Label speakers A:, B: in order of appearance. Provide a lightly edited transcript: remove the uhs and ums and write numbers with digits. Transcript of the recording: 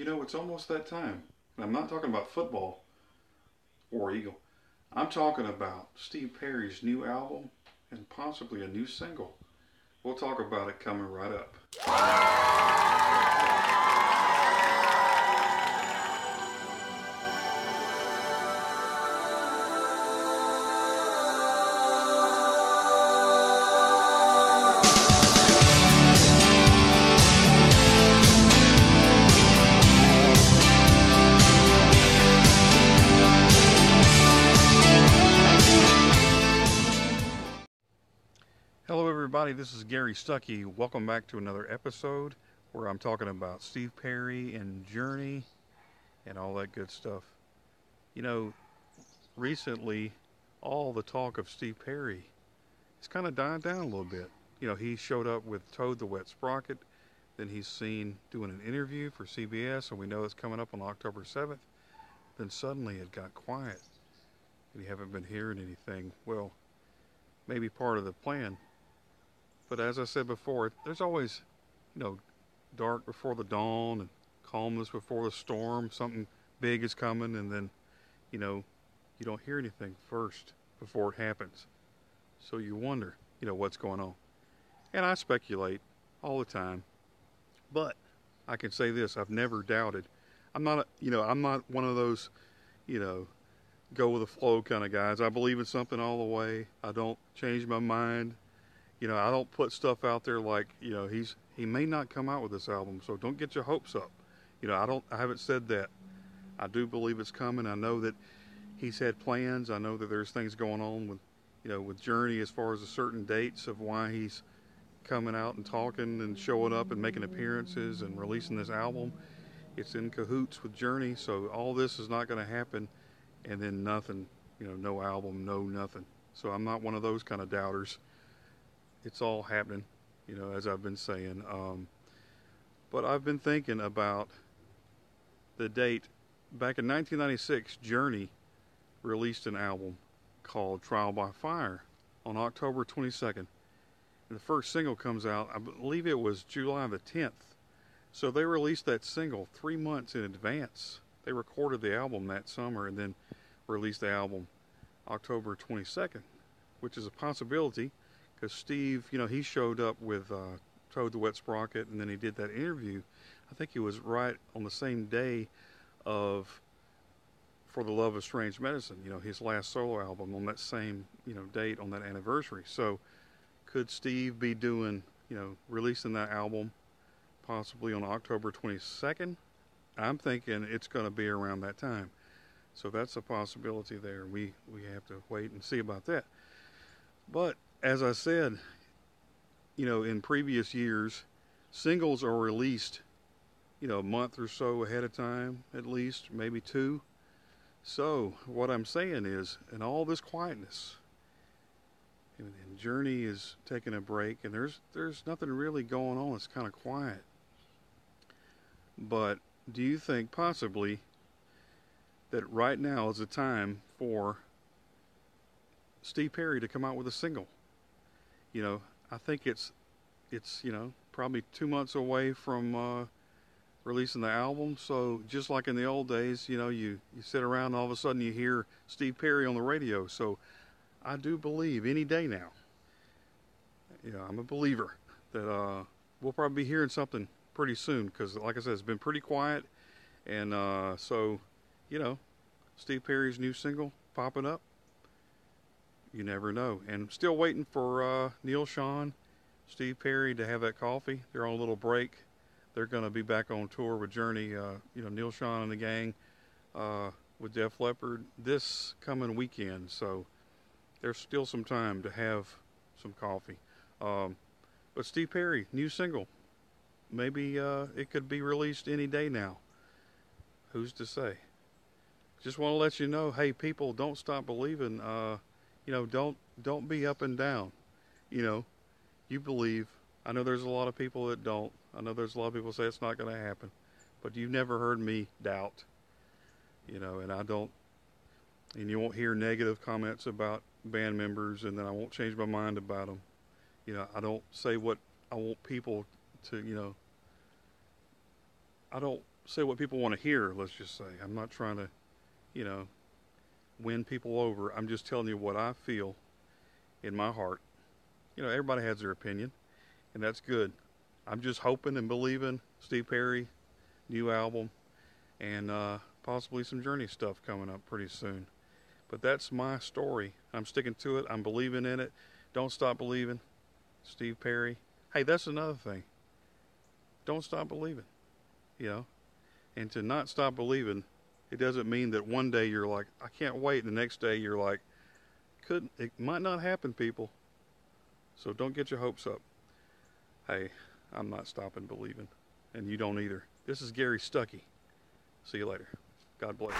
A: You know, it's almost that time. And I'm not talking about football or Eagle. I'm talking about Steve Perry's new album and possibly a new single. We'll talk about it coming right up. Hello, everybody. This is Gary Stuckey. Welcome back to another episode where I'm talking about Steve Perry and Journey and all that good stuff. You know, recently, all the talk of Steve Perry has kind of died down a little bit. You know, he showed up with Toad the Wet Sprocket. Then he's seen doing an interview for CBS, and we know it's coming up on October 7th. Then suddenly it got quiet. We haven't been hearing anything. Well, maybe part of the plan. But as I said before, there's always, dark before the dawn and calmness before the storm. Something big is coming, and then, you don't hear anything first before it happens. So you wonder, what's going on. And I speculate all the time. But I can say this: I've never doubted. I'm not one of those, go with the flow kind of guys. I believe in something all the way. I don't change my mind. I don't put stuff out there like, he may not come out with this album, so don't get your hopes up. I haven't said that. I do believe it's coming. I know that he's had plans. I know that there's things going on with Journey as far as the certain dates of why he's coming out and talking and showing up and making appearances and releasing this album. It's in cahoots with Journey, so all this is not going to happen and then nothing, no album, no nothing. So I'm not one of those kind of doubters. It's all happening, as I've been saying. But I've been thinking about the date. Back in 1996, Journey released an album called Trial by Fire on October 22nd. And the first single comes out, I believe it was July the 10th. So they released that single 3 months in advance. They recorded the album that summer and then released the album October 22nd, which is a possibility. Because Steve, he showed up with Toad the Wet Sprocket, and then he did that interview. I think it was right on the same day of For the Love of Strange Medicine, his last solo album, on that same, date, on that anniversary. So could Steve be doing, releasing that album possibly on October 22nd? I'm thinking it's going to be around that time. So that's a possibility there. We have to wait and see about that. But as I said, in previous years, singles are released, a month or so ahead of time, at least, maybe two. So what I'm saying is, in all this quietness, and Journey is taking a break, and there's nothing really going on. It's kind of quiet. But do you think possibly that right now is the time for Steve Perry to come out with a single? I think it's probably 2 months away from releasing the album. So just like in the old days, you sit around and all of a sudden you hear Steve Perry on the radio. So I do believe any day now, I'm a believer that we'll probably be hearing something pretty soon. Because like I said, it's been pretty quiet. And so, Steve Perry's new single popping up. You never know. And still waiting for Neal Schon, Steve Perry to have that coffee. They're on a little break. They're going to be back on tour with Journey, Neal Schon and the gang with Def Leppard this coming weekend. So there's still some time to have some coffee. But Steve Perry, new single. Maybe it could be released any day now. Who's to say? Just want to let you know, hey, people, don't stop believing. Don't be up and down. You believe. I know there's a lot of people that don't. I know there's a lot of people say it's not going to happen. But you've never heard me doubt. And I don't. And you won't hear negative comments about band members, and then I won't change my mind about them. I don't say what I want people to, I don't say what people want to hear, let's just say. I'm not trying to, you know, win people over. I'm just telling you what I feel in my heart. You know, everybody has their opinion, and that's good. I'm just hoping and believing Steve Perry, new album, and possibly some Journey stuff coming up pretty soon. But that's my story. I'm sticking to it. I'm believing in it. Don't stop believing. Steve Perry. Hey, that's another thing. Don't stop believing, you know. And to not stop believing, it doesn't mean that one day you're like, I can't wait. And the next day you're like, it might not happen, people. So don't get your hopes up. Hey, I'm not stopping believing. And you don't either. This is Gary Stuckey. See you later. God bless.